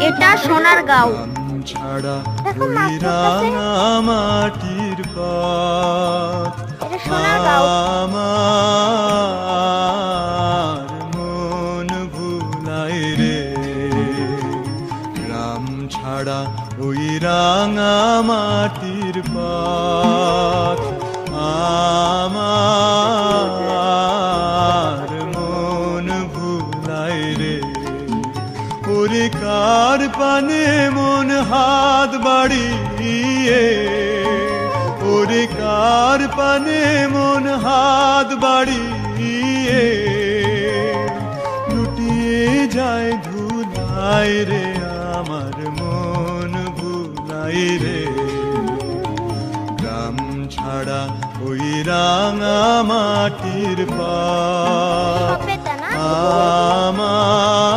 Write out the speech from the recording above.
এটা সোনারগাঁও। ছাড়া ওই রাঙা মাটির পথ এটা সোনারগাঁও। আমার মন ভুলাই রে, গ্রাম ছাড়া ওই রাঙা মাটির পথ আমার মন ভুলাই রে। ওরে কার পানে মন হাত বাড়িয়ে, ওরে কার পানে মন হাত বাড়িয়ে লুটিয়ে যায় ধুলাই রে, আমার মন ভুলাই রে। গ্রাম ছাড়া ওই রাঙা মাটির পথ আমার